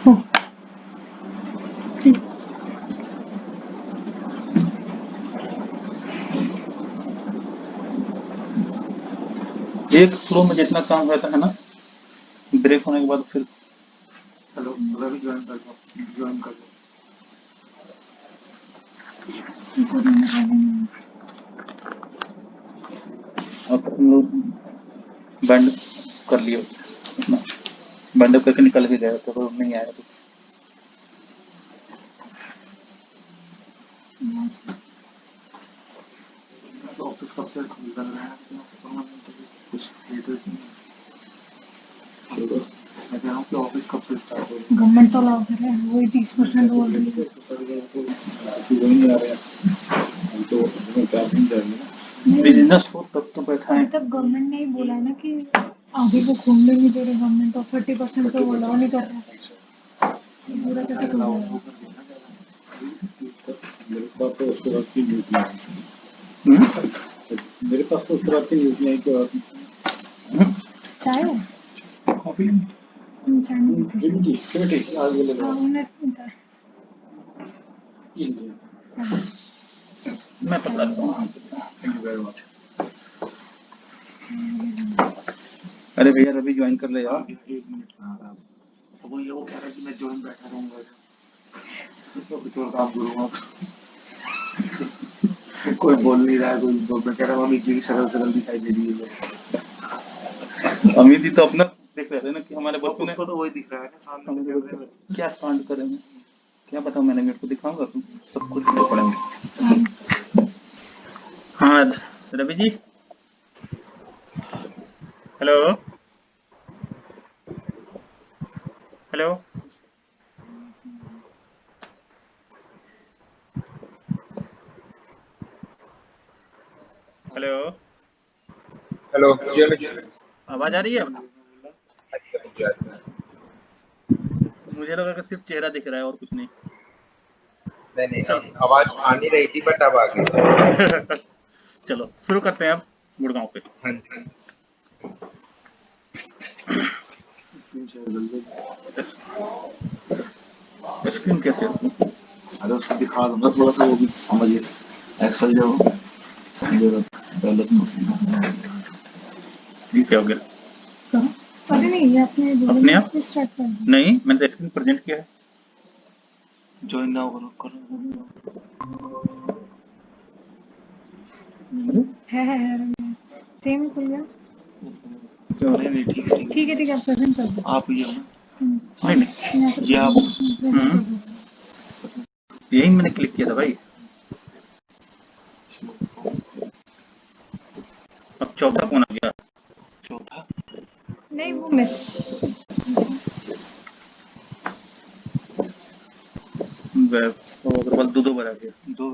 एक फ्लो में जितना काम रहता है ना, ब्रेक होने के बाद फिर हेलो रवि ज्वाइन कर लो। अब हम लोग बैंड कर लिए अपना, बैंड करके निकल भी गए तो नहीं आया तो ऑफिस कब से खुल रहा है कुछ मैं कह रहा हूँ कि ऑफिस कब से स्टार्ट हो रहा है। गवर्नमेंट तो अलाउ कर रहा है, वही 30% बोल रही है। वही नहीं आ रहा है, हम तो हमें क्या दिन जाएंगे ना। बिजनेस हो तब तो बैठा है। तब गवर्नमेंट ने ही बोला है ना कि आगे को घूमने नहीं दे रहे गवर्नमेंट, और 30% तो अलाउ नहीं कर रहा है। पूरा कैसे खुल जाएगा? मेरे पास तो उसके बाद की न्यूज नहीं आई। मेरे पास तो उसके बाद की न्यूज नहीं आई कि चाय हो? कॉफी चाय नहीं पीती। ठीक आज बोले हाँ, उन्हें मैं पकड़ाता हूँ। Thank you very much. अरे भैया रवि ज्वाइन कर ले यार। 1 मिनट में आ रहा है। तो वो कह रहा है कि मैं ज्वाइन बैठा रहूंगा, तो कुछ और काम करूंगा। कोई बोल नहीं रहा है, कोई मैं कह रहा हूँ अमित जी की शक्ल दिखाई दे रही है। अमित जी तो अपना देख रहे थे ना कि हमारे बच्चों ने, उसको तो वही दिख रहा है ना सामने के कैमरे में। क्या कांड करेंगे क्या पता, मैंने मेरे को दिखाऊंगा तुम सब कुछ तो पड़ेंगे। हाँ Ravi ji, hello hello hello, hello जी आवाज आ रही है? मुझे लगा कि सिर्फ चेहरा दिख रहा है और कुछ नहीं। नहीं आवाज आ नहीं रही थी बट अब आ गई। चलो शुरू करते हैं अब गुड़गांव पे। हाँ जी स्क्रीन कैसे? अरे उसको दिखा दूंगा थोड़ा सा, वो भी समझिए एक्सेल जो समझेगा पहले तो। ये क्या हो गया? अरे नहीं, ये अपने आप स्टार्ट कर दो। नहीं, मैंने तो स्क्रीन प्रेजेंट किया है। ज्वाइन नाउ करो। है सेम ही खुल गया। नहीं ठीक है ठीक है, आप प्रेजेंट कर दो। आप ये हो ना। नहीं ये आप प्रेजेंट कर दो। यही मैंने क्लिक किया था भाई। अब चौथा कौन आ गया? चौथा नहीं, वो मिस अग्रवाल दो बार आ गया। 2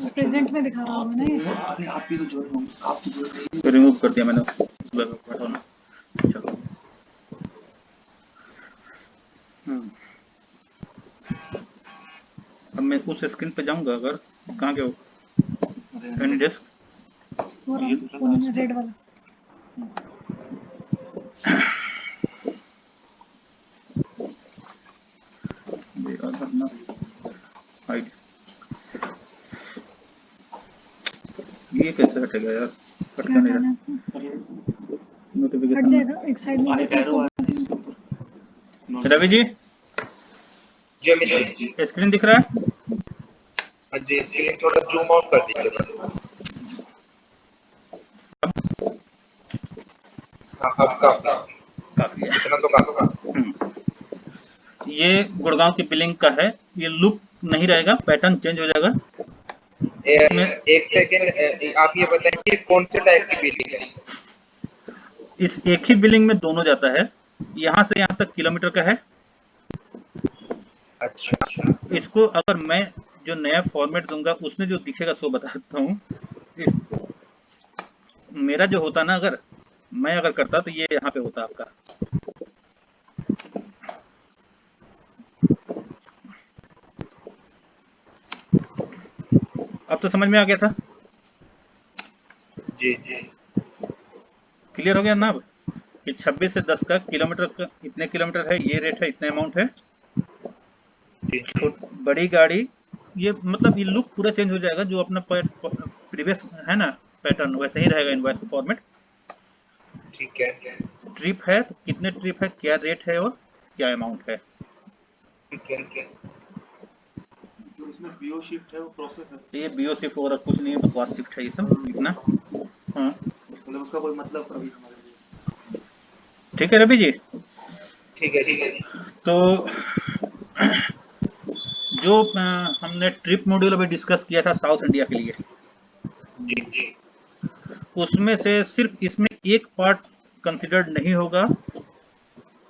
और प्रेजेंट में दिखा रहा होगा ना ये। अरे आप भी तो ज्वाइन होंगे, आप तो ज्वाइन रिमूव कर दिया मैंने, बैठो ना। चलो अब मैं उस स्क्रीन पे जाऊंगा, अगर कहाँ गए हो? एनी डेस्क ये तो रेड वाला। ये कैसे हटेगा यार? हटका नहीं रहा। हट जाएगा एक साइड में। रवि जी जी अमित जी स्क्रीन दिख रहा है? हाँ जी स्क्रीन थोड़ा जूम आउट कर दीजिए बस। हाँ अब काफी है। इतना तो काफी। ये गुड़गांव की बिलिंग का है। ये लूप नहीं रहेगा, पैटर्न चेंज हो जाएगा। एक सेकेंड आप ये बताएंगे कौन से टाइप की बिलिंग है? इस एक ही बिलिंग में दोनों जाता है, यहाँ से यहाँ तक किलोमीटर का है। अच्छा इसको अगर मैं जो नया फॉर्मेट दूंगा उसमें जो दिखेगा सो बताता हूँ। इस मेरा जो होता ना, अगर मैं करता तो ये यहाँ पे होता आपका। अब तो समझ में आ गया था। जी क्लियर हो गया ना? अब कि 26 से 10 का किलोमीटर का इतने किलोमीटर है, ये रेट है, इतने अमाउंट है। जी बड़ी गाड़ी, ये मतलब ये लुक पूरा चेंज हो जाएगा, जो अपना प्रीवियस है ना पैटर्न वैसे ही रहेगा इनवॉइस का फॉर्मेट। ठीक है ट्रिप है तो कितने ट्रिप है, क्या रेट है और क्या अमाउंट है। ठीक है। जो इसमें बीओ शिफ्ट है वो प्रोसेस है, ये बीओ शिफ्ट वगैरह कुछ नहीं है, बकवास शिफ्ट है ये सब इतना। हाँ मतलब उसका कोई मतलब अभी हमारे लिए। ठीक है रवि जी। ठीक है तो जो हमने ट्रिप मॉड्यूल अभी डिस्कस किया था साउथ इंडिया के लिए, जी उसमें से सिर्फ इसमें एक पार्ट कंसिडर्ड नहीं होगा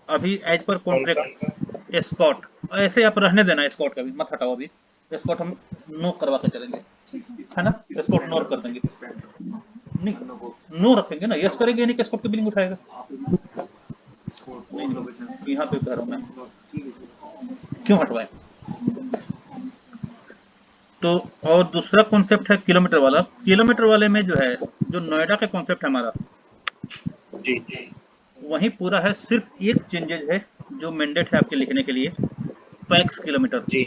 अभी एज पर कौन सा? कॉन्ट्रैक्ट, एस्कॉट। ऐसे आप रहने देना, एस्कॉट का भी मत हटाओ अभी, एस्कॉट हम नो करवा के चलेंगे, है ना, एस्कॉट नो कर देंगे। नहीं, नो रखेंगे ना, यस करेंगे नहीं कि एस्कॉट की बिलिंग उठाएगा। नहीं, यहाँ पे कह रहा हूँ मैं, क्यों हटवाएं। तो और दूसरा कॉन्सेप्ट है किलोमीटर वाला। किलोमीटर वाले में जो है, जो नोएडा का कॉन्सेप्ट है हमारा, जी वही पूरा है, सिर्फ एक चेंजेज है जो मैंडेट है आपके लिखने के लिए, पैक्स किलोमीटर। जी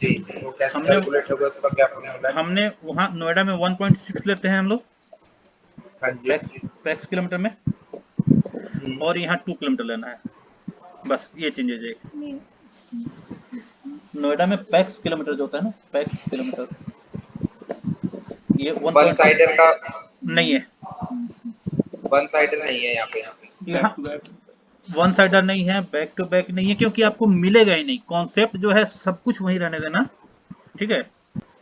जी वो कैसे हमने कैलकुलेट होगा, उसका क्या फॉर्मूला है? हमने वहाँ नोएडा में 1.6 लेते हैं हम लोग हाँ जी पैक्स किलोमीटर में, और यहाँ 2 किलोमीटर लेना है, बस ये चेंजेज है। नहीं, नोएडा में पैक्स किलोमीटर जो होता है ना, पैक्स किलोमीटर, ये वन साइडर 1.6 का, नहीं है। वन साइडर नहीं है यहाँ पे। यहाँ वन साइडर नहीं है, बैक टू बैक नहीं है, क्योंकि आपको मिलेगा ही नहीं। कॉन्सेप्ट जो है सब कुछ वही रहने देना, ठीक है।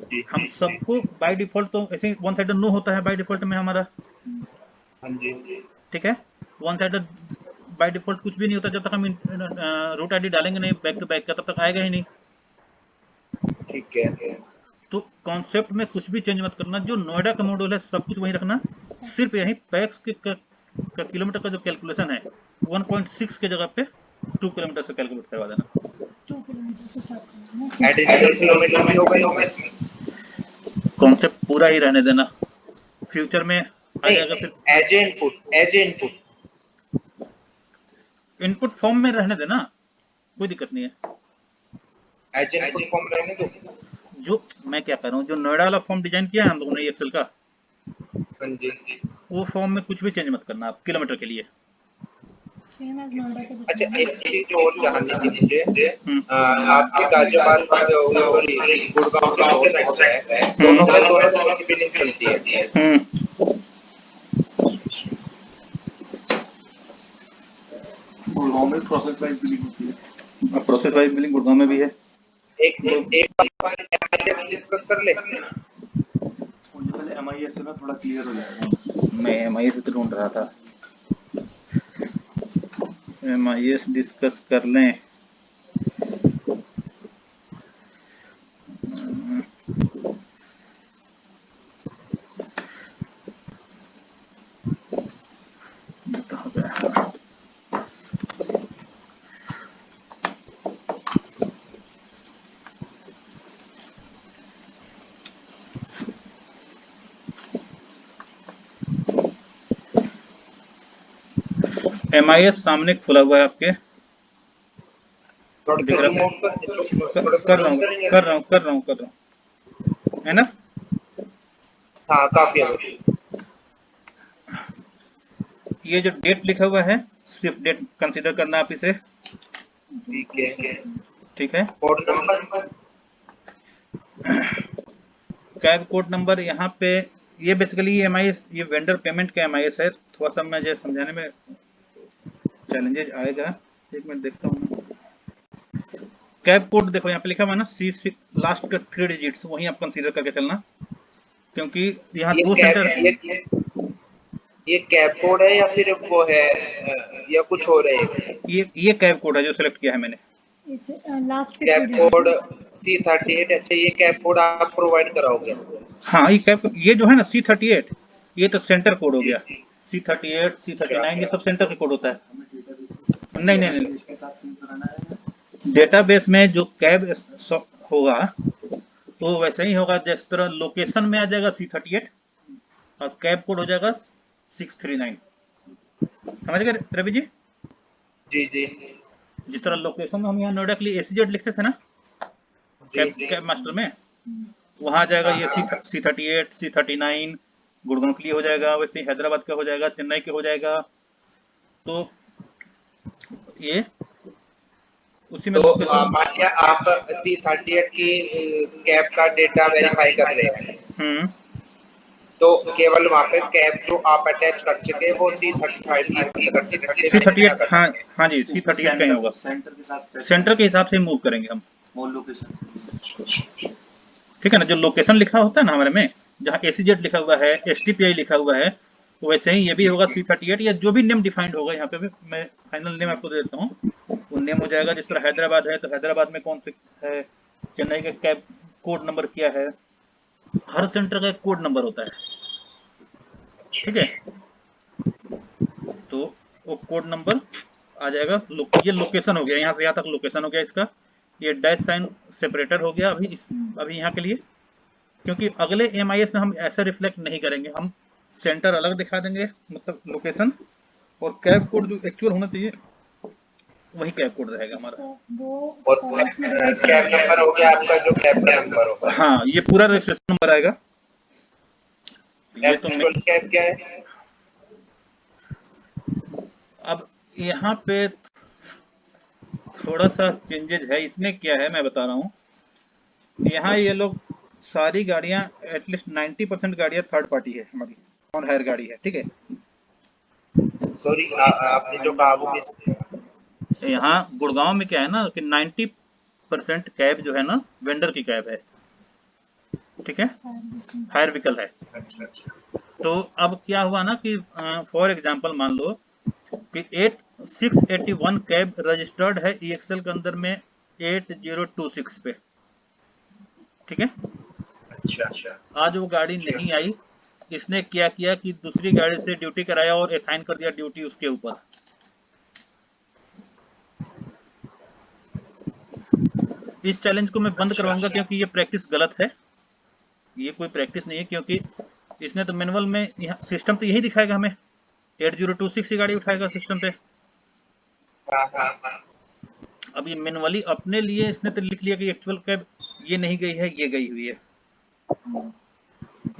जी हम सबको बाय डिफॉल्ट तो ऐसे वन साइडर नो होता है बाय डिफॉल्ट में हमारा, हाँ जी ठीक है। वन साइडर बाय डिफॉल्ट कुछ भी नहीं होता, जब तक हम रूट आईडी डालेंगे नहीं बैक टू बैक का, तब तक आएगा ही नहीं। ठीक है तो कॉन्सेप्ट में कुछ भी चेंज मत करना, जो नोएडा का मॉडल है सब कुछ वही रखना, सिर्फ यही पैक्स के का किलोमीटर का जो कैलकुलेशन है 1.6 के जगह पे 2 किलोमीटर से कैलकुलेट करवा देना। 2 किलोमीटर से स्टार्ट करना है। एडिशनल किलोमीटर भी होगा इसमें? कॉन्सेप्ट पूरा ही रहने देना, फ्यूचर में आ नहीं, जाएगा फिर। As a input input form में रहने देना, कोई दिक्कत नहीं है। एज ए इनपुट फॉर्म रहने दो। जो मैं क्या कह रहा हूँ, जो नोएडा वाला फॉर्म डिजाइन किया है हम लोगों ने एक्सेल का, हाँ जी वो फॉर्म में कुछ भी चेंज मत करना आप किलोमीटर के लिए। सेम एज नोएडा के अच्छा, दिखा एक चीज और जाननी थी मुझे। हम्म, आपके गाजियाबाद सॉरी गुड़गांव के दो सेंटर है, दोनों में दोनों तरह की बिलिंग चलती है। गुड़गांव में प्रोसेस वाइज बिलिंग होती है। अब प्रोसेस वाइज बिलिंग गुड़गांव में भी है। एक बार MIS डिस्कस कर ले। मुझे पहले MIS से ना थोड़ा क्लियर हो जाएगा। मैं MIS से ढूंढ रहा था, MIS डिस्कस कर लें। कहाँ गया? MIS सामने खुला हुआ है आपके, थोड़ा सा दिख जूम रहा आउट कर, थोड़ा सा कर रहा जूम हूँ करेंगे। कर रहा हूँ कर रहा हूँ कर रहा हूँ, है ना। हाँ काफी है। ये जो डेट लिखा हुआ है, सिर्फ डेट कंसीडर करना आप इसे, ठीक है। ठीक है। Code number cab code number यहाँ पे, ये बेसिकली MIS, ये वेंडर पेमेंट का MIS है। थोड़ा सा मुझे समझाने में चैलेंजेस आएगा, एक मिनट देखता हूँ। कैब कोड देखो यहाँ पे लिखा हुआ है ना, C6 लास्ट का 3 डिजिट्स, वही आप कंसीडर करके चलना, क्योंकि यहाँ दो सेंटर है। ये कैब कोड है या फिर वो है या कुछ और है? ये कैब कोड है जो सिलेक्ट किया है मैंने। लास्ट के कैब कोड C38। अच्छा, ये कैब कोड आप प्रोवाइड कराओगे? हाँ, ये जो है ना C38, ये तो सेंटर कोड हो गया। C38 C39 ये सब सेंटर का कोड होता है। नहीं नहीं नहीं, के साथ सिंक कराना है। डेटाबेस में जो कैब होगा तो वैसे ही होगा, जिस तरह लोकेशन में आ जाएगा C38 और कैब कोड हो जाएगा 639। समझ गए रवि जी? जी जी जिस तरह लोकेशन में हम यहाँ नोएडा के लिए एसीजेड लिखते थे ना जी कैब मास्टर में, वहाँ आ जाएगा ये C38 C39 गुड़गांव के लिए हो जाएगा, वैसे ही हैदराबाद का हो जाएगा, चेन्नई के हो जाएगा। तो ये उसी में तो लोकेशन। मान लिया आप C38 की कैब का डेटा वेरीफाई कर रहे हैं, तो केवल वहाँ पे कैब जो आप अटैच कर चुके हैं वो C35 की, अगर C39 की ना C38, कर हाँ सके। हाँ जी, C38 का ही होगा। सेंटर के साथ सेंटर के हिसाब से मूव करेंगे हम, मॉल लोकेशन। ठीक है ना। जो लोकेशन लिखा होता है ना हमारे में, जहाँ एसीजेड लिखा हुआ है, STPI लिखा हुआ है, तो वैसे ही ये भी होगा C38 या जो भी नेम डिफाइंड होगा। यहाँ पे भी मैं फाइनल नेम आपको दे देता हूँ, वो नेम हो जाएगा। जिस तरह हैदराबाद है तो हैदराबाद में कौन से है, चेन्नई का कैब कोड नंबर क्या है, हर सेंटर का एक कोड नंबर होता है, ठीक है। तो वो कोड नंबर आ जाएगा। ये लोकेशन हो गया, यहाँ से यहाँ तक लोकेशन हो गया इसका। ये डैश साइन सेपरेटर हो गया अभी यहाँ के लिए, क्योंकि अगले MIS में हम ऐसा रिफ्लेक्ट नहीं करेंगे, हम सेंटर अलग दिखा देंगे, मतलब लोकेशन, और कैब कोड जो एक्चुअल होना चाहिए वही कैब कोड रहेगा हमारा। तो वो और कॉलम्स में डिवाइड कर कैब नंबर हो गया आपका, जो कैब का नंबर होगा। हाँ, ये पूरा रजिस्ट्रेशन नंबर आएगा। ये तो एक्चुअल कैब क्या है? अब यहाँ पे थोड़ा सा चेंजेज है। इसमें क्या है मैं बता रहा हूँ। यहाँ ये लोग सारी गाड़ियाँ एटलीस्ट 90% गाड़ियाँ थर्ड पार्टी है हमारी, ऑन हायर गाड़ी है, ठीक है। सॉरी, आपने जो कहा वो मिस किया। यहाँ गुड़गांव में क्या है ना कि 90% कैब जो है ना वेंडर की कैब है, ठीक है, हायर व्हीकल है। अच्छा अच्छा, तो अब क्या हुआ ना कि फॉर एग्जांपल मान लो कि 681 कैब रजिस्टर्ड है EXL के अंदर में 8026 पे, ठीक है। अच्छा अच्छा, आज वो गाड़ी नहीं आई, इसने क्या किया कि दूसरी गाड़ी से ड्यूटी कराया और असाइन कर दिया ड्यूटी उसके ऊपर। इस चैलेंज को मैं बंद करवाऊंगा क्योंकि ये प्रैक्टिस गलत है, ये कोई प्रैक्टिस नहीं है। क्योंकि इसने तो मैनुअल में यहाँ सिस्टम तो यही दिखाएगा हमें 8026 की गाड़ी उठाएगा सिस्टम पे। हाँ हाँ हाँ, अब ये मैनुअली अपने लिए इसने तो लिख लिया कि एक्चुअल कैब ये नहीं गई है, ये गई हुई है।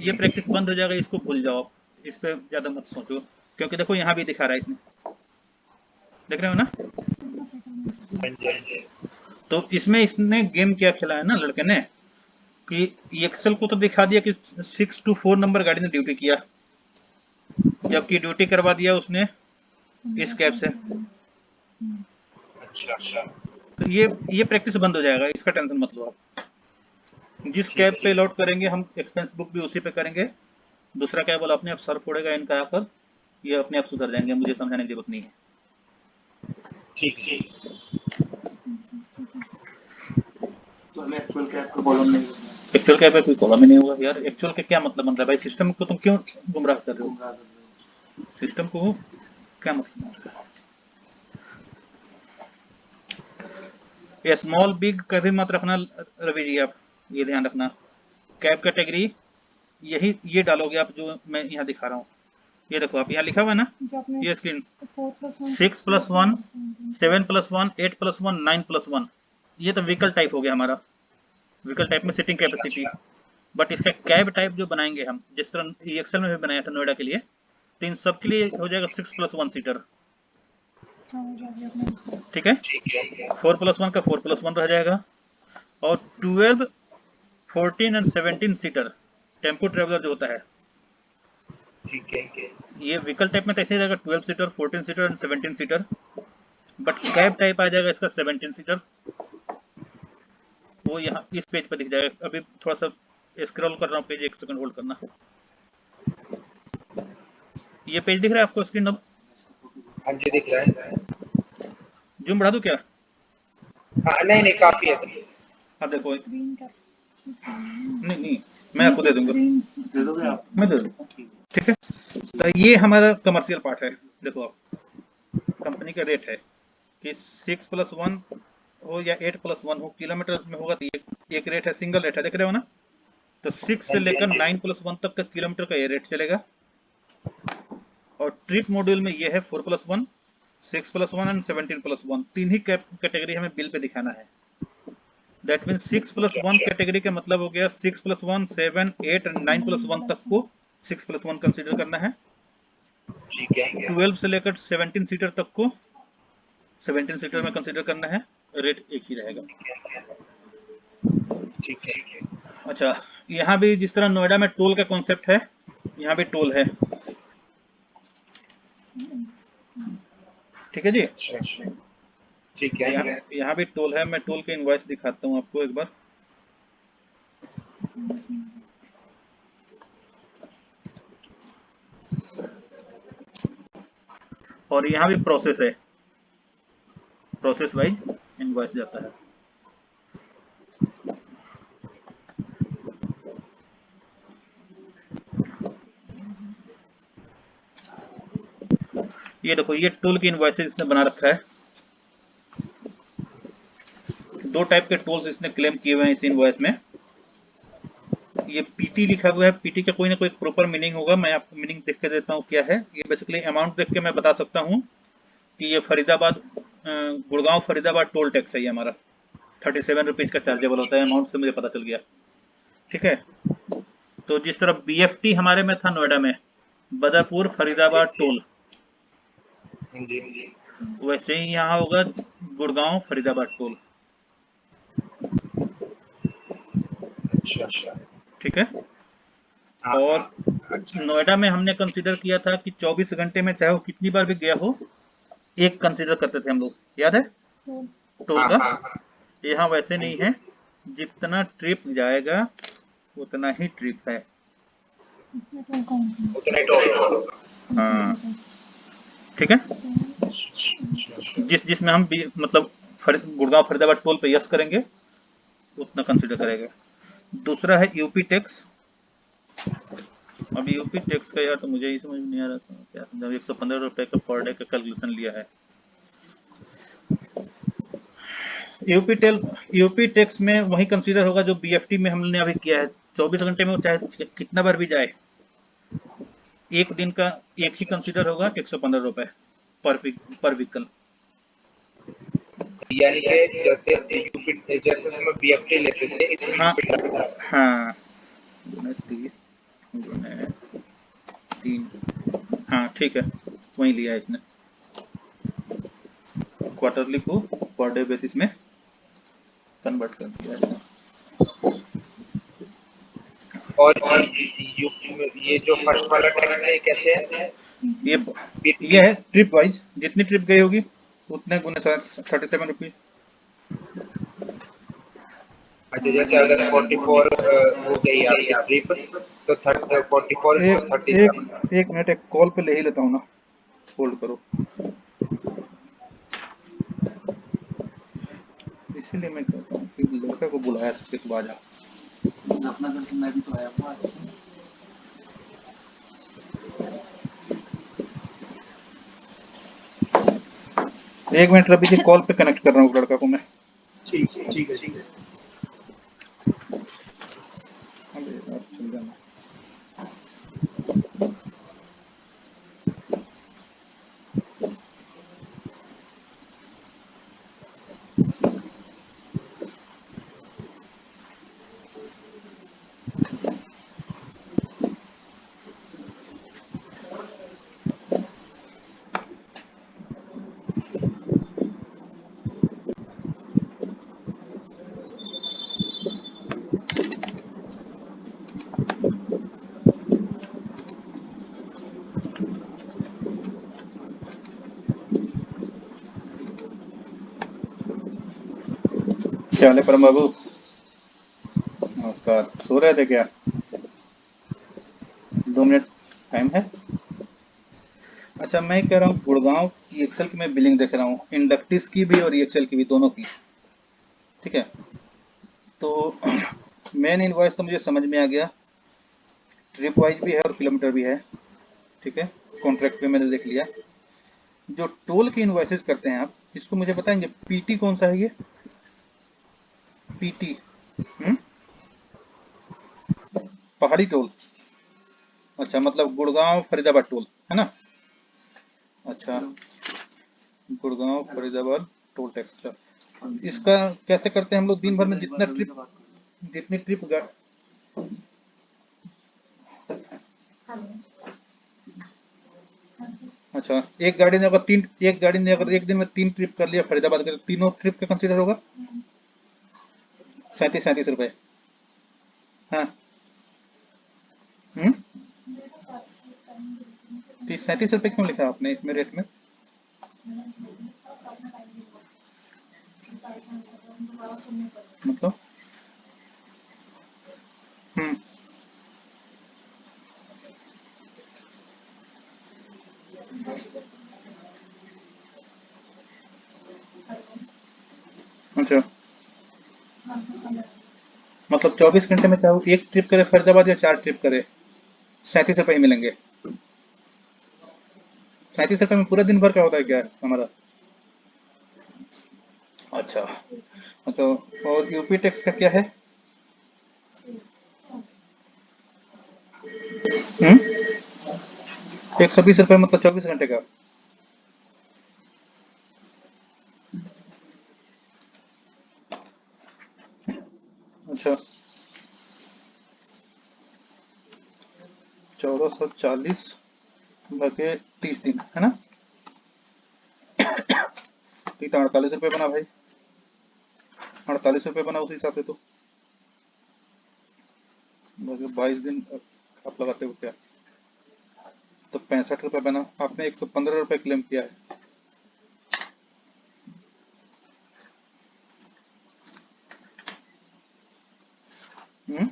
ये प्रैक्टिस बंद हो जाएगा, इसको भूल जाओ, इस पे ज्यादा मत सोचो। क्योंकि देखो यहाँ भी दिखा रहा है इसमें, देख रहे हो ना। हाँ जी, हाँ जी। तो इसमें इसने गेम क्या खेला है ना लड़के ने कि एक्सेल को तो दिखा दिया कि 624 नंबर गाड़ी ने ड्यूटी किया, जबकि ड्यूटी करवा दिया उसने इस कैब से। अच्छा अच्छा, तो ये प्रैक्टिस बंद हो जाएगा, इसका टेंशन मत लो आप। जिस ठीक कैब पे है। लॉट करेंगे हम एक्सपेंस बुक भी उसी पे करेंगे। दूसरा कैब वाला अपने आप सर फोड़ेगा इनका आकर, ये अपने आप सुधर जाएंगे, मुझे समझाने की जरूरत नहीं है। ठीक है। तो हमें एक्चुअल कैब का कॉलम नहीं करना है, एक्चुअल कैब पे कोई कॉलम ही नहीं होगा यार। एक्चुअल के क्या मतलब बन रहा है भाई? सिस्टम को तुम क्यों गुमराह कर रहे हो? गुमराह कर रहे हो। सिस्टम को क्या मतलब बन रहा है? स्मॉल बिग कभी मत रखना रवि जी, आप ये ध्यान रखना। कैब कैटेगरी यही ये डालोगे आप जो मैं यहाँ दिखा रहा हूँ। ये देखो आप यहाँ लिखा हुआ है ना, जो आपने ये स्क्रीन 4+1 6+1 7+1 8+1 9+1, ये तो व्हीकल टाइप हो गया हमारा। व्हीकल टाइप में सिटिंग कैपेसिटी। बट इसका कैब टाइप जो बनाएंगे हम, जिस तरह EXL में भी बनाया था नोएडा के लिए, तो इन सब के लिए हो जाएगा 6+1 सीटर, ठीक है। ठीक है, 4+1 का 4+1 रह जाएगा, और 12 14 एंड 17 सीटर टेम्पो ट्रेवलर जो होता है, ठीक है। ये व्हीकल टाइप में तो ऐसे ही रहेगा 12 seater 14 seater and 17 seater. But cab type आ जाएगा इसका 17 सीटर। वो यहाँ इस पेज पर दिख जाएगा। अभी थोड़ा सा स्क्रॉल कर रहा हूँ पेज, एक सेकंड होल्ड करना। ये पेज दिख रहा है आपको स्क्रीन? अब हाँ जी, दिख रहा है। जूम बढ़ा दूं क्या? हाँ, नहीं नहीं, काफी है। आप देखो, स्क्रीन का नहीं नहीं मैं आपको दे दूंगा, दे दोगे आप? मैं दे दूंगा, ठीक है। तो ये हमारा कमर्शियल पार्ट है। देखो आप, कंपनी का रेट है कि 6+1 हो या 8+1 हो, किलोमीटर में होगा तो एक रेट है, सिंगल रेट है, देख रहे हो ना। तो 6 से लेकर 9+1 तक का किलोमीटर का ये रेट चलेगा। और ट्रिप मॉड्यूल में ये है 4+1, 6+1 एंड 17+1, तीन ही कैटेगरी हमें बिल पे दिखाना है। दैट मीन 6+1 कैटेगरी का मतलब हो गया 6+1, 7, 8 एंड 9+1 तक को 6+1 कंसीडर करना है। ठीक है। 12 से लेकर 17 सीटर तक को 17 सीटर में कंसीडर करना है। रेट एक ही रहेगा। ठीक है। अच्छा, यहाँ भी जिस तरह नोएडा में टोल का कॉन्सेप्ट है, यहाँ भी टोल है। ठीक है जी। ठीक है। यहाँ भी टोल है। मैं टोल के इनवॉइस दिखाता हूँ आपको एक बार। और यहाँ भी प्रोसेस है, प्रोसेस वाइज इनवॉइस जाता है। ये देखो, ये टोल की इनवॉइसेस इसने बना रखा है। दो टाइप के टोल्स इसने क्लेम किए हुए हैं इस इनवॉइस में। ये पीटी लिखा हुआ है, पीटी का कोई ना कोई प्रॉपर मीनिंग होगा। मैं आपको मीनिंग देख के देता हूँ क्या है। ये बेसिकली अमाउंट देख के मैं बता सकता हूँ कि ये फरीदाबाद, गुड़गांव फरीदाबाद टोल टैक्स है। ये हमारा 37 रुपीज का चार्जेबल होता है। अमाउंट से मुझे पता चल गया। ठीक है, तो जिस तरह बीएफटी हमारे में था नोएडा में, बदरपुर फरीदाबाद टोल, वैसे ही यहाँ होगा गुड़गांव फरीदाबाद टोल। ठीक है। और नोएडा में हमने कंसीडर किया था कि 24 घंटे में चाहे वो कितनी बार भी गया हो, एक कंसीडर करते थे हम लोग, याद है टोल का। यहाँ वैसे नहीं है, जितना ट्रिप जाएगा उतना ही ट्रिप है। हाँ, ठीक है। जिसमें हम भी मतलब गुड़गांव फरीदाबाद टोल पे यस करेंगे उतना कंसीडर करेगा। दूसरा है यूपी टैक्स। अब यूपी टैक्स का यार तो मुझे ही समझ नहीं आ रहा था क्या। जब 115 रुपए का पर डे का कैलकुलेशन लिया है। यूपी टैक्स में वही कंसीडर होगा जो बीएफटी में हमने अभी किया है। 24 घंटे में चाहे कितना बार भी जाए, एक दिन का एक ही कंसीडर होगा 115 रुपए पर व्हीकल। यानी कि जैसे उसमें बीएफटी लेते थे, इसमें हाँ, यूपी टैक्स है। हाँ, 3, हाँ ठीक है, वही लिया है इसने। क्वार्टरली को पर डे बेसिस में कन्वर्ट कर दिया है। और ये जो फर्स्ट वाला टैक्स है कैसे है? ये है ट्रिप वाइज, जितनी ट्रिप गई होगी उतने गुने 37 रुपीज। अच्छा, जैसे अगर 44 हो गई आपकी ट्रिप तो 44 into 37। एक मिनट, एक कॉल पे ले ही लेता हूँ ना, होल्ड करो। इसीलिए मैं कहता हूँ कि लड़का को बुलाया था कि बाजा अपना घर से मैं भी तो आया हुआ। एक मिनट रवि जी, कॉल पे कनेक्ट कर रहा हूँ लड़का को मैं। ठीक है। चल जाना। क्या हाल है परम बाबू? नमस्कार। सो रहे थे क्या? 2 मिनट टाइम है। अच्छा, मैं कह रहा हूँ गुड़गांव की एक्सेल की मैं बिलिंग देख रहा हूँ, इंडक्टिस की भी और एक्सेल की भी, दोनों की। ठीक है, तो मेन इनवॉइस तो मुझे समझ में आ गया, ट्रिप वाइज भी है और किलोमीटर भी है। ठीक है, कॉन्ट्रैक्ट पे मैंने देख लिया। जो टोल की इनवॉइसेस करते हैं आप, इसको मुझे बताएंगे पीटी कौन सा है? ये पीटी पहाड़ी टोल। अच्छा, मतलब गुड़गांव फरीदाबाद टोल है ना? अच्छा, गुड़गांव फरीदाबाद टोल टैक्स। अच्छा, इसका कैसे करते हैं हम लोग? दिन भर में जितनी ट्रिप अच्छा, एक गाड़ी ने अगर एक दिन में 3 ट्रिप कर लिया फरीदाबाद के, तो तीनों ट्रिप का कंसीडर होगा 37 रुपए। हाँ, 37 रुपए क्यों लिखा आपने इसमें रेट में? मतलब हम्म, अच्छा, मतलब 24 घंटे में चाहे वो एक ट्रिप करे फरीदाबाद या 4 ट्रिप करे, 37 रुपए ही मिलेंगे। 37 रुपए में पूरा दिन भर का होता है क्या हमारा? अच्छा, तो और यूपी टैक्स का क्या है? 120 रुपए, मतलब 24 घंटे का। अच्छा, 1440 भागे 30 दिन है ना? ठीक है, 48 रुपए बना भाई, 48 रुपए बना उस हिसाब से। तो 22 दिन आप लगाते हो क्या? तो 65 रुपए बना। आपने 115 रुपए क्लेम किया है। हम्म,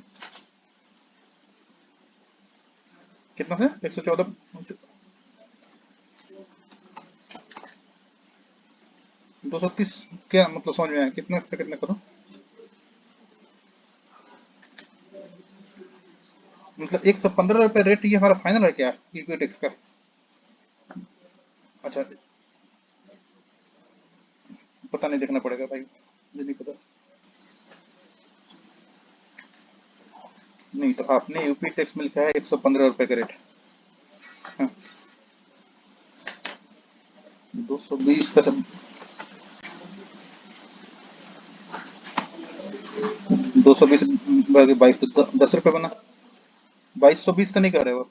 कितना है? 114। 230 क्या मतलब? समझ में आया? कितना से कितना करो? मतलब 115 रुपए रेट ये हमारा फाइनल है क्या ईक्विटी टैक्स का? अच्छा, पता नहीं, देखना पड़ेगा भाई, मुझे नहीं पता। नहीं, तो आपने यूपी टैक्स में लिखा है 115 रुपए का रेट। हाँ, 220 का 220 भागे 22 तो 10 रुपए बना। 2220 का नहीं कह रहे हो?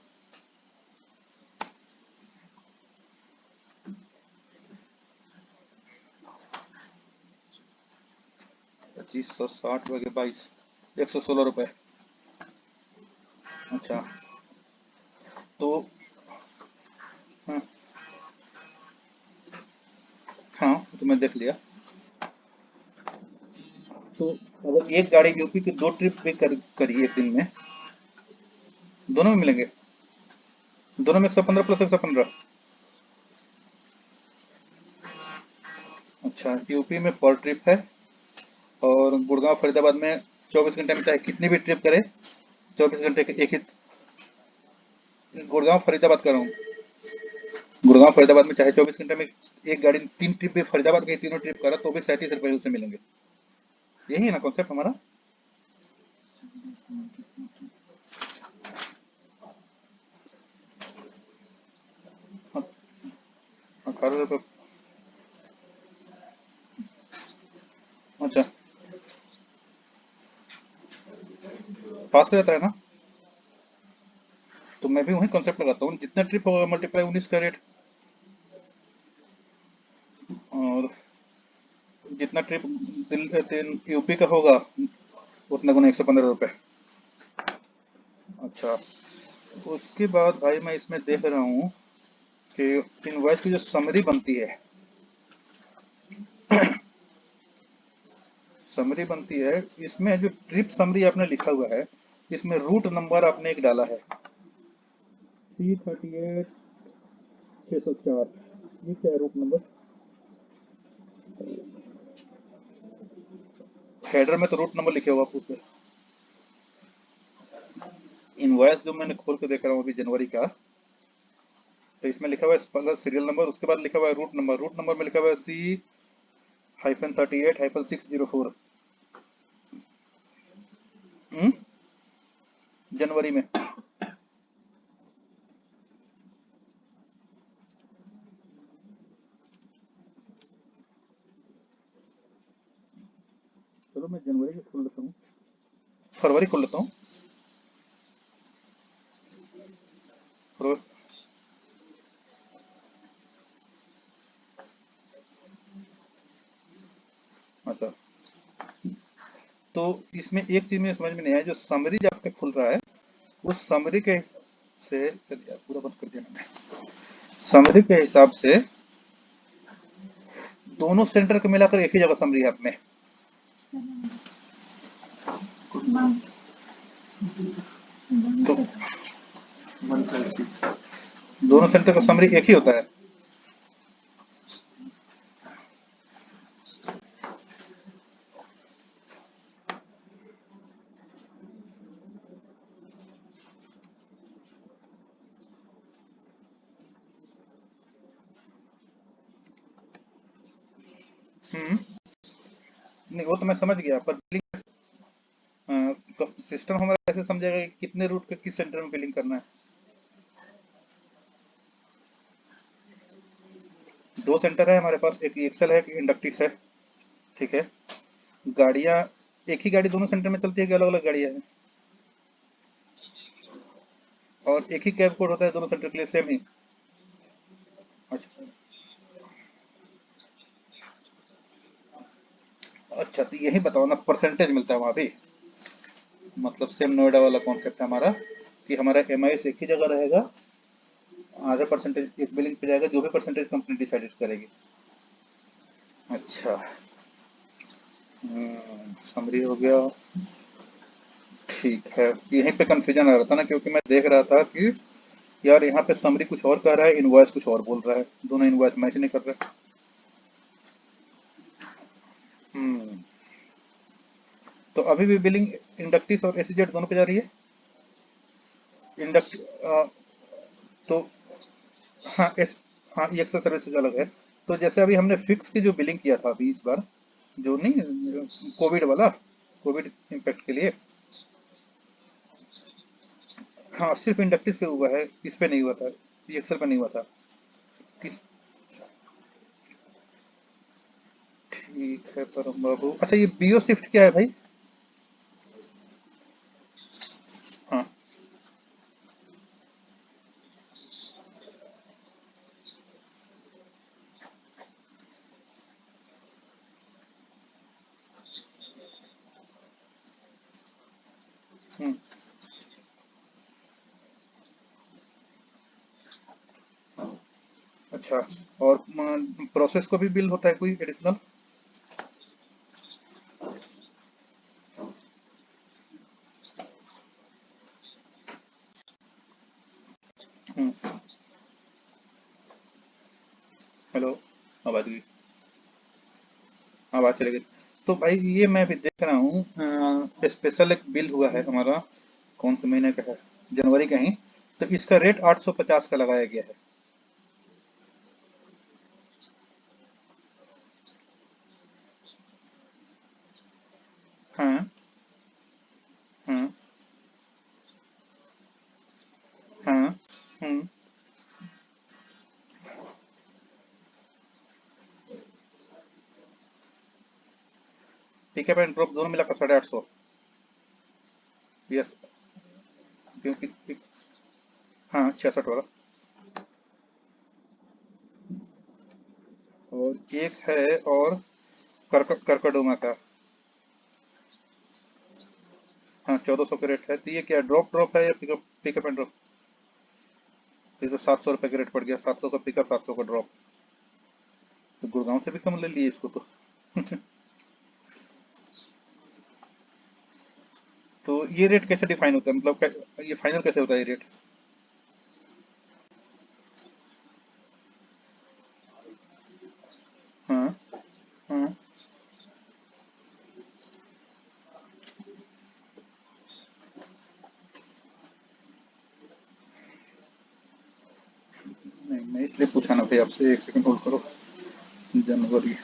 2560 भागे 22, 116 रुपए। अच्छा, तो हाँ, हाँ तो मैं देख लिया। तो अगर एक गाड़ी यूपी की 2 ट्रिप भी करी एक दिन में, दोनों में मिलेंगे? दोनों में 115 प्लस 115। अच्छा, यूपी में पर ट्रिप है, और गुड़गांव फरीदाबाद में 24 घंटे में चाहे कितनी भी ट्रिप करे, 24 घंटे के एक ही। गुड़गांव फरीदाबाद कर रहा हूँ। गुड़गांव फरीदाबाद में चाहे 24 घंटे में एक गाड़ी 3 ट्रिप भी फरीदाबाद के तीनों ट्रिप करा, तो भी 37 रुपए उसे मिलेंगे। यही है ना कॉन्सेप्ट हमारा? 18 रुपए। अच्छा, पास हो जाता है ना? तो मैं भी वही कॉन्सेप्ट लगाता हूँ, जितना ट्रिप होगा मल्टीप्लाई 19 का रेट, और जितना ट्रिप यूपी का होगा उतना गुना 115 रुपए। अच्छा, उसके बाद भाई मैं इसमें देख रहा हूँ कि इनवॉइस की जो समरी बनती है, समरी बनती है, इसमें जो ट्रिप समरी आपने लिखा हुआ है, इसमें रूट नंबर आपने एक डाला है C38 604। ये क्या है रूट नंबर? हेडर में तो रूट नंबर लिखे होगा आपको। इनवॉइस जो मैंने खोल के देख रहा हूँ अभी जनवरी का, तो इसमें लिखा हुआ है पहला सीरियल नंबर, उसके बाद लिखा हुआ है रूट नंबर। रूट नंबर में लिखा हुआ है C-38-604। जनवरी में। चलो मैं जनवरी का खोल लेता हूँ, फरवरी खोल लेता हूँ। अच्छा, तो इसमें एक चीज में समझ में नहीं आया, जो समरी जब पे खुल रहा है उस समरी के से पूरा बंद कर दिया मैंने। समरी के हिसाब से दोनों सेंटर को मिलाकर एक ही जगह समरी है आप में। तो 156 दोनों सेंटर का समरी एक ही होता है। नहीं वो तो मैं समझ गया, पर सिस्टम हमारा कैसे समझेगा कि कितने रूट के किस सेंटर में बिलिंग करना है। दो सेंटर है हमारे पास, एक एक्सेल है, एक इंडक्टिस है, ठीक है। गाड़ियां एक ही गाड़ी दोनों सेंटर में चलती है कि अलग अलग गाड़ियां हैं? और एक ही कैब कोड होता है दोनों सेंटर के लिए, सेम ही? अच्छा अच्छा, तो यही बताओ ना, परसेंटेज मिलता है वहां भी? मतलब सेम नोएडा वाला कॉन्सेप्ट है हमारा कि हमारा एमआईएस एक ही जगह रहेगा, आधा परसेंटेज एक बिलिंग पे जाएगा, जो भी परसेंटेज कंपनी डिसाइड करेगी। अच्छा, समरी हो गया, ठीक है। यहीं पे कंफ्यूजन आ रहा था ना, क्योंकि मैं देख रहा था कि यार यहाँ पे समरी कुछ और कह रहा है, इनवॉइस कुछ और बोल रहा है, दोनों इनवॉइस मैच नहीं कर रहे। तो अभी भी बिलिंग इंडक्टिस और एसीजेड दोनों पे जा रही है। इंडक्ट तो हाँ हाँ, ये एक्सेस सर्विसेज अलग है। तो जैसे अभी हमने फिक्स की जो बिलिंग किया था अभी इस बार, जो नहीं कोविड वाला, कोविड इम्पैक्ट के लिए, हाँ सिर्फ इंडक्टिस पे हुआ है, इस पे नहीं हुआ था, ये एक्सेल पे नहीं हुआ था। किस ठीक है परम बाबू। अच्छा, ये बीओ शिफ्ट क्या है भाई? हाँ। हम्म, अच्छा, और प्रोसेस को भी बिल होता है कोई एडिशनल? हेलो, आवाज गई, आवाज चली गई। तो भाई ये मैं भी देख रहा हूँ, स्पेशल एक बिल हुआ है हमारा, कौन से महीने का है, जनवरी का ही। तो इसका रेट 850 का लगाया गया है। हाँ हाँ हाँ। हम्म, पिकअप एंड ड्रॉप दोनों मिलाकर 850। यस, क्योंकि हाँ 66 वाला। और एक है और करकड़ोमा का, हाँ 1400 का रेट है। तो ये क्या ड्रॉप ड्रॉप है या पिकअप पिकअप एंड ड्रॉप? ये तो 700 रुपये का रेट पड़ गया, 700 का पिकअप, 700 का ड्रॉप। तो गुड़गांव से भी कम ले लिए इसको तो। तो ये रेट कैसे डिफाइन होता है, मतलब ये फाइनल कैसे होता है ये रेट? हाँ हाँ। नहीं, मैं इसलिए पूछा ना भाई आपसे, एक सेकंड होल्ड करो। जनवरी,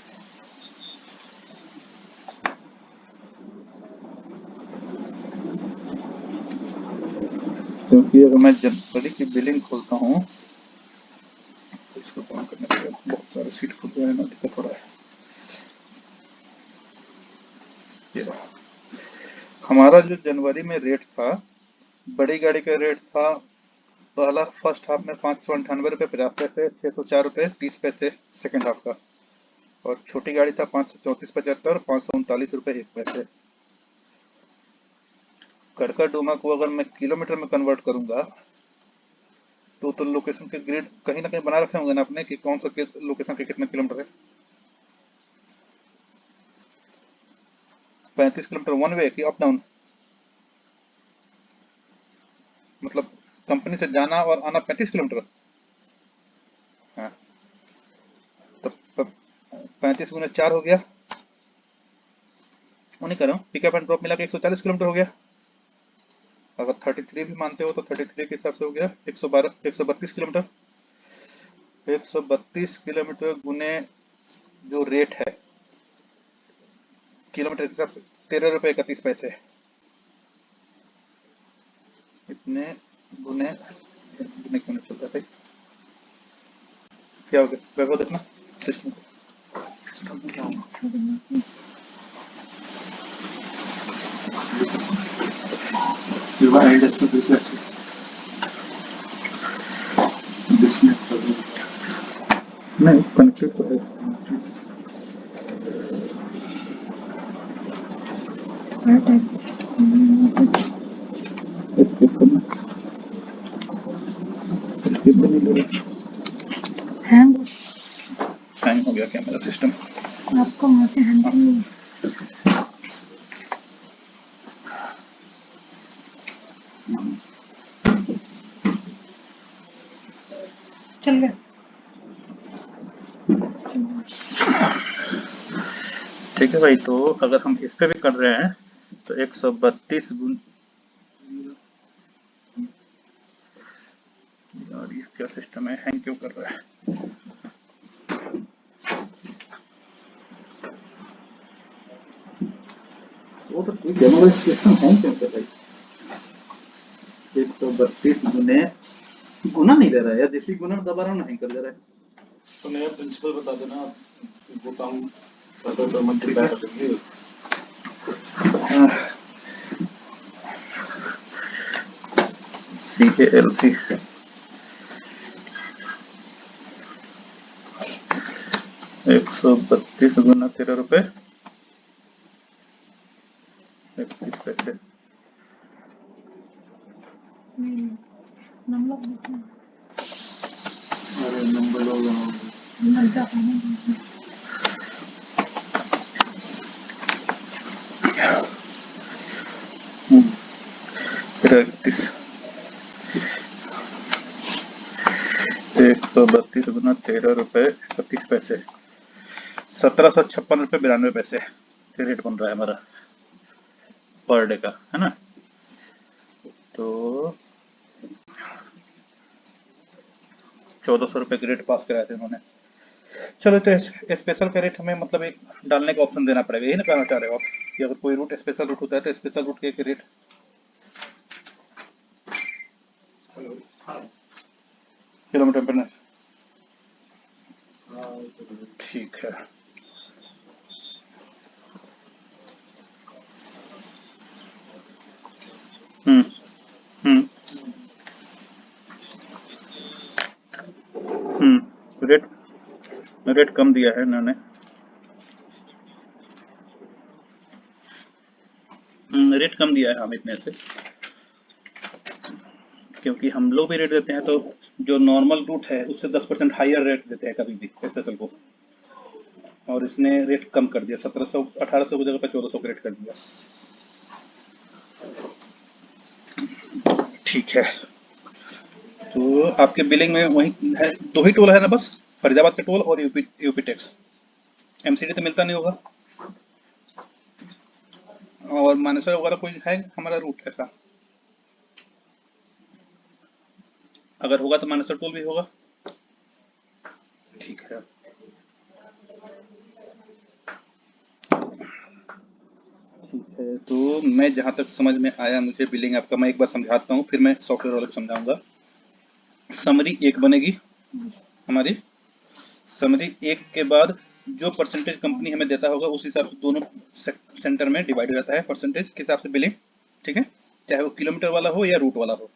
क्योंकि अगर मैं जनवरी की बिलिंग खोलता हूँ तो इसको बंद करने के लिए बहुत सारे सीट खुल रहे हैं ना, दिक्कत हो रहा है। ये हमारा जो जनवरी में रेट था, बड़ी गाड़ी का रेट था पहला फर्स्ट हाफ में 598 रुपये 50 पैसे, 604 रुपये 30 पैसे सेकेंड हाफ का, और छोटी गाड़ी था 534.75, 539 रुपये 1 पैसे। कड़का डोमा को अगर मैं किलोमीटर में कन्वर्ट करूंगा तो लोकेशन के ग्रिड कहीं ना कहीं बना रखे होंगे ना आपने कि कौन सा लोकेशन के कितने किलोमीटर है। 35 किलोमीटर वन वे की अप डाउन, मतलब कंपनी से जाना और आना 35 किलोमीटर। हाँ तो 35 गुने 4 हो गया, वो नहीं कर रहा हूँ, पिकअप एंड ड्रॉप मिला के 140 किलोमीटर हो गया। अगर 33 भी मानते हो तो 33 के हिसाब से हो गया 132 किलोमीटर। 132 किलोमीटर गुने जो रेट है किलोमीटर के हिसाब से 13 रुपये 31 पैसे, इतने गुने गुने क्यों नहीं चलता भाई, क्या हो गया वैभव देखना सिस्टम को। Divide as a this axis. Disconnect कर दो। नहीं कनेक्टेड तो है। हैंग हो गया क्या मेरा सिस्टम? आपको वहाँ से हैंडल नहीं है। चल गया। ठीक है भाई, तो अगर हम इस पे भी कर रहे हैं तो 132 गुण, यार ये क्या सिस्टम है, हैंग क्यों कर रहा है? वो तो ठीक है मगर सिस्टम हैंग क्यों कर रहा है? 132 गुने गुना नहीं दे रहा है यार, जिसकी गुना दबा रहा हूँ नहीं कर दे रहा है। तो नया प्रिंसिपल बता देना, वो काम सर्वर पर मत बैठ रखिए। CALC 132 गुना 13 रुपये 31 पैसे। अरे नंबर लोग इकतीस 132 गुना 13 रुपये 31 पैसे, 1756 रुपये 92 पैसे रेट बन रहा है हमारा पर डे का, है ना। तो 1400 रुपये का रेट पास कराए थे उन्होंने। चलो तो स्पेशल का रेट हमें मतलब एक डालने का ऑप्शन देना पड़ेगा, यही ना कहना चाह रहे हो आप कि अगर कोई रूट स्पेशल रूट होता है तो स्पेशल रूट के रेट किलोमीटर पर। ठीक है, रेट कम दिया है इन्होंने। रेट कम दिया है हम इतने से, क्योंकि हम लोग भी रेट देते हैं तो जो नॉर्मल रूट है उससे 10% हाईयर रेट देते हैं कभी भी स्पेशल को, और इसने रेट कम कर दिया, 1700 1800 की जगह पर 1400 का रेट कर दिया। ठीक है, तो आपके बिलिंग में वही है, 2 ही टोल है ना बस, फरीदाबाद का टोल और यूपी टैक्स। एमसीडी तो मिलता नहीं होगा, और मानेसर वगैरह कोई है हमारा रूट ऐसा? अगर होगा तो मानेसर टोल भी होगा। ठीक है, ठीक है, तो मैं जहां तक समझ में आया मुझे बिलिंग आपका, मैं एक बार समझाता हूँ फिर मैं सॉफ्टवेयर वाले को समझाऊंगा। समरी 1 बनेगी हमारी, समरी 1 के बाद जो परसेंटेज कंपनी हमें देता होगा उस हिसाब से दोनों सेंटर में डिवाइड हो जाता है परसेंटेज के हिसाब से बिलिंग, ठीक है, चाहे वो किलोमीटर वाला हो या रूट वाला हो,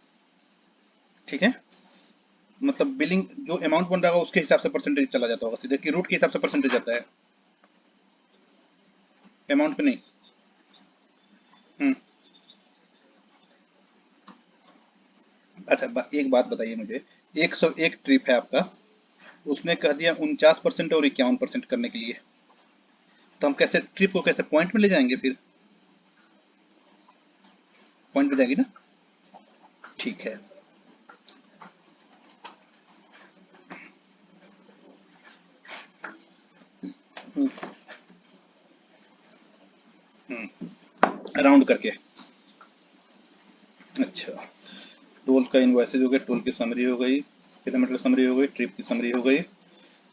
ठीक है। मतलब बिलिंग जो अमाउंट बन रहा होगा उसके हिसाब से परसेंटेज चला जाता होगा सीधे, कि रूट के हिसाब से परसेंटेज आता है, अमाउंट पे नहीं। अच्छा एक बात बताइए मुझे, 101 ट्रिप है आपका, उसने कह दिया 49% और 51% करने के लिए, तो हम कैसे ट्रिप को कैसे पॉइंट में ले जाएंगे? फिर पॉइंट में जाएगी ना, ठीक है। राउंड करके, अच्छा टोल का इनवॉइसेज हो गया, टोल की समरी हो गई, किलोमीटर समरी हो गई, ट्रिप की समरी हो गई,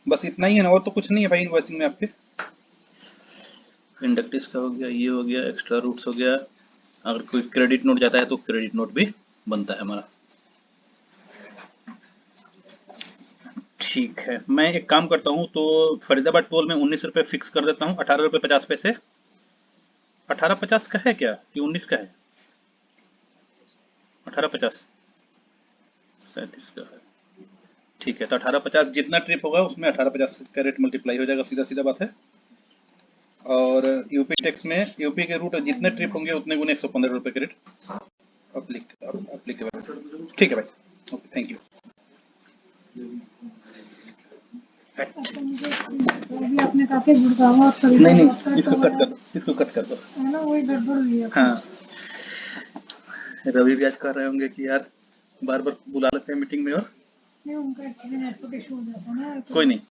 बस इतना ही है ना, और तो कुछ नहीं है भाई इनवॉइसिंग में आपके। इंडक्टिस का हो गया, ये हो गया, एक्स्ट्रा रूट्स हो गया, अगर कोई क्रेडिट नोट जाता है तो क्रेडिट नोट भी बनता है हमारा, ठीक है। मैं एक काम करता हूँ, तो फरीदाबाद टोल में 19 रुपये फिक्स कर देता हूँ, 18 रुपये 50 पैसे। 18.50 का है क्या कि 19 का है? 18.50 37 का है, ठीक है। तो 18.50 जितना ट्रिप होगा उसमें 18.50 का रेट मल्टीप्लाई हो जाएगा, सीधा सीधा बात है। और यूपी टैक्स में यूपी के रूट जितने ट्रिप होंगे उतने गुने 115 रुपये के रेट अप्लीकेबल, ठीक है भाई, ओके थैंक यू। अच्छा मुझे अभी आपने कहा कि गुड़गांव और नहीं फरीदाबाद इसको कट कर का दो, इसको कट कर दो। है ना, वही गड़बड़ हुई है। हाँ रवि भी आज कह रहे होंगे कि यार बार बार बुला लेते हैं मीटिंग में, और नहीं उनका एक्चुअली नेटवर्क इशू हो जाता है ना, कोई नहीं।